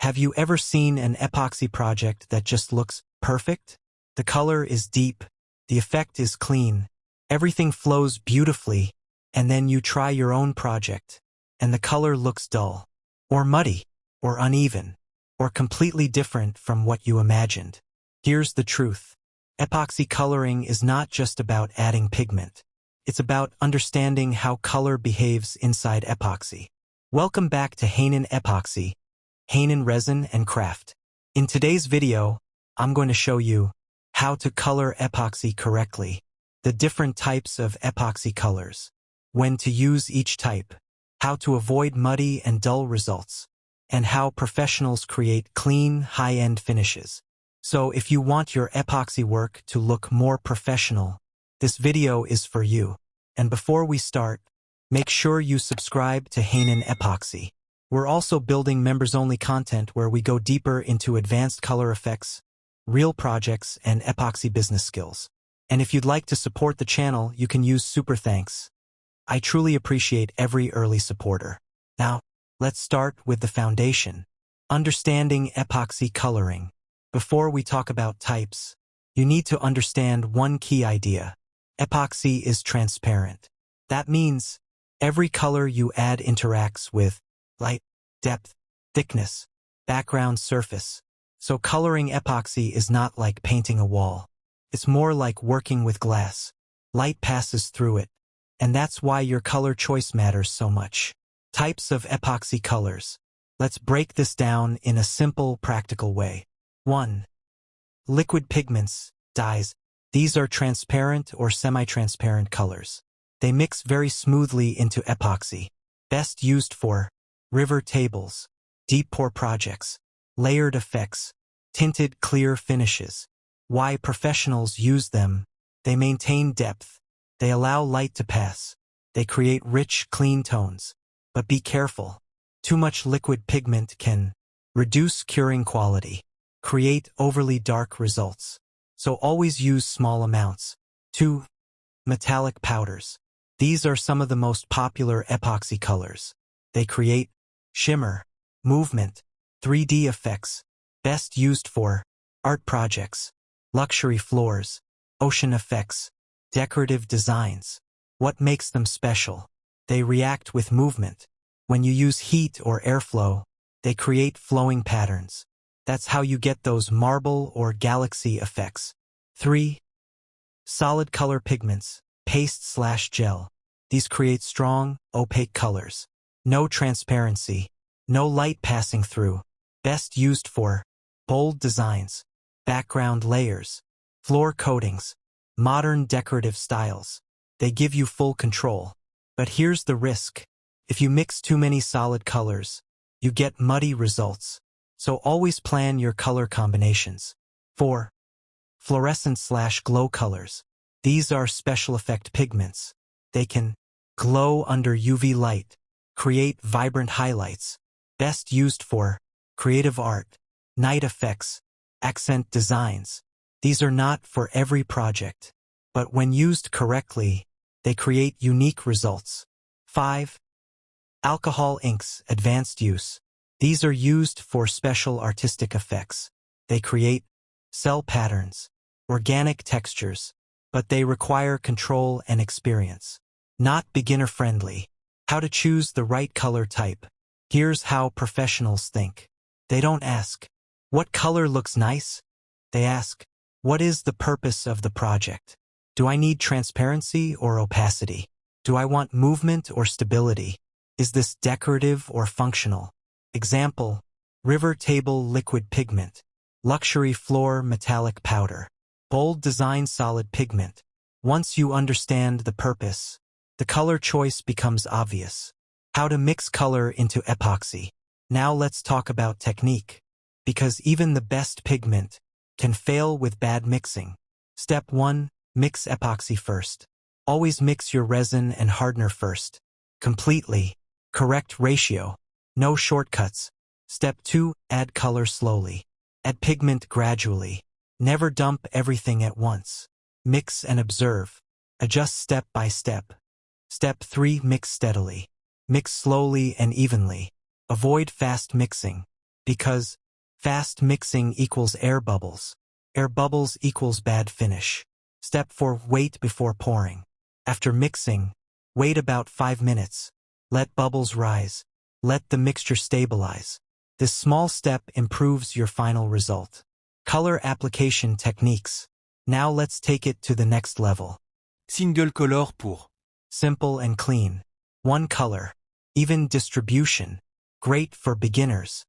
Have you ever seen an epoxy project that just looks perfect? The color is deep, the effect is clean, everything flows beautifully, and then you try your own project, and the color looks dull, or muddy, or uneven, or completely different from what you imagined. Here's the truth. Epoxy coloring is not just about adding pigment. It's about understanding how color behaves inside epoxy. Welcome back to Hanon Epoxy, Hanon Resin and Craft. In today's video, I'm going to show you how to color epoxy correctly, the different types of epoxy colors, when to use each type, how to avoid muddy and dull results, and how professionals create clean, high-end finishes. So if you want your epoxy work to look more professional, this video is for you. And before we start, make sure you subscribe to Hanon Epoxy. We're also building members-only content where we go deeper into advanced color effects, real projects, and epoxy business skills. And if you'd like to support the channel, you can use super thanks. I truly appreciate every early supporter. Now, let's start with the foundation, understanding epoxy coloring. Before we talk about types, you need to understand one key idea. Epoxy is transparent. That means every color you add interacts with light, depth, thickness, background surface. So coloring epoxy is not like painting a wall. It's more like working with glass. Light passes through it, and that's why your color choice matters so much. Types of epoxy colors. Let's break this down in a simple, practical way. 1. Liquid pigments, dyes. These are transparent or semi-transparent colors. They mix very smoothly into epoxy. Best used for river tables, deep pour projects, layered effects, tinted clear finishes. Why professionals use them? They maintain depth. They allow light to pass. They create rich, clean tones. But be careful. Too much liquid pigment can reduce curing quality, create overly dark results. So always use small amounts. 2. Metallic powders. These are some of the most popular epoxy colors. They create shimmer, movement, 3D effects, best used for art projects, luxury floors, ocean effects, decorative designs. What makes them special? They react with movement. When you use heat or airflow, they create flowing patterns. That's how you get those marble or galaxy effects. 3. Solid color pigments, paste/gel. These create strong, opaque colors. No transparency, no light passing through. Best used for bold designs, background layers, floor coatings, modern decorative styles. They give you full control. But here's the risk. If you mix too many solid colors, you get muddy results. So always plan your color combinations. 4. Fluorescent/glow colors. These are special effect pigments. They can glow under UV light, create vibrant highlights. Best used for creative art, night effects, accent designs. These are not for every project, but when used correctly, they create unique results. 5. Alcohol inks, advanced use. These are used for special artistic effects. They create cell patterns, organic textures, but they require control and experience. Not beginner-friendly. How to choose the right color type. Here's how professionals think. They don't ask, what color looks nice? They ask, what is the purpose of the project? Do I need transparency or opacity? Do I want movement or stability? Is this decorative or functional? Example, river table liquid pigment, luxury floor metallic powder, bold design solid pigment. Once you understand the purpose, the color choice becomes obvious. How to mix color into epoxy. Now let's talk about technique. Because even the best pigment can fail with bad mixing. Step 1. Mix epoxy first. Always mix your resin and hardener first. Completely. Correct ratio. No shortcuts. Step 2. Add color slowly. Add pigment gradually. Never dump everything at once. Mix and observe. Adjust step by step. Step 3. Mix steadily. Mix slowly and evenly. Avoid fast mixing. Because fast mixing equals air bubbles. Air bubbles equals bad finish. Step 4. Wait before pouring. After mixing, wait about 5 minutes. Let bubbles rise. Let the mixture stabilize. This small step improves your final result. Color application techniques. Now let's take it to the next level. Single color pour. Simple and clean. One color. Even distribution. Great for beginners.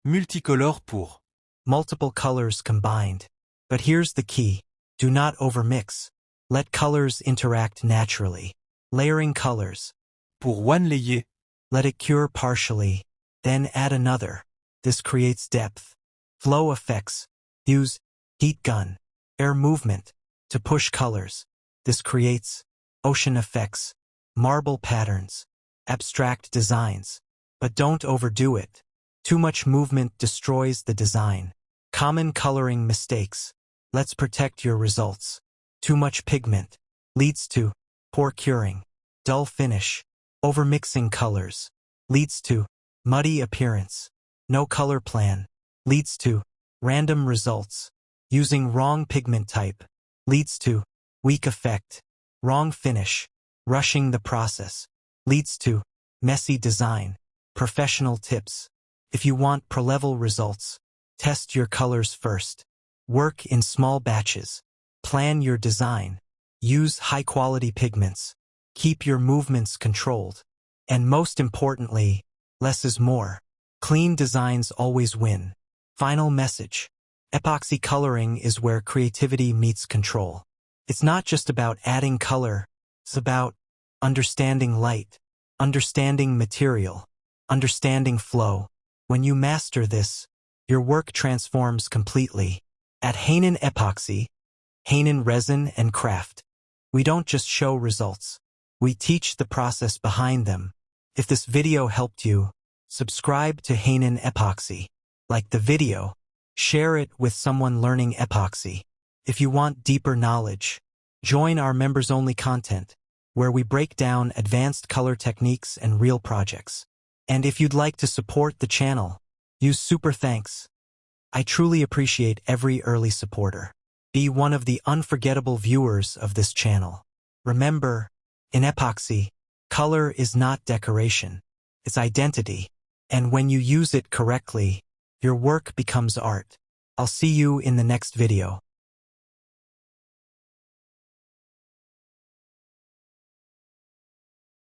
Multicolor pour. Multiple colors combined. But here's the key. Do not overmix. Let colors interact naturally. Layering colors. Pour one layer. Let it cure partially. Then add another. This creates depth. Flow effects. Use heat gun, air movement to push colors. This creates ocean effects, marble patterns, abstract designs. But don't overdo it. Too much movement destroys the design. Common coloring mistakes. Let's protect your results. Too much pigment leads to poor curing, dull finish. Overmixing colors leads to muddy appearance. No color plan leads to random results. Using wrong pigment type leads to weak effect. Wrong finish. Rushing the process leads to messy design. Professional tips. If you want pro-level results, test your colors first. Work in small batches. Plan your design. Use high-quality pigments. Keep your movements controlled. And most importantly, less is more. Clean designs always win. Final message. Epoxy coloring is where creativity meets control. It's not just about adding color. It's about understanding light, understanding material, understanding flow. When you master this, your work transforms completely. At Hanon Epoxy, Hanon Resin and Craft, we don't just show results. We teach the process behind them. If this video helped you, subscribe to Hanon Epoxy. Like the video, share it with someone learning epoxy. If you want deeper knowledge, join our members-only content, where we break down advanced color techniques and real projects. And if you'd like to support the channel, use super thanks. I truly appreciate every early supporter. Be one of the unforgettable viewers of this channel. Remember, in epoxy, color is not decoration. It's identity. And when you use it correctly, your work becomes art. I'll see you in the next video.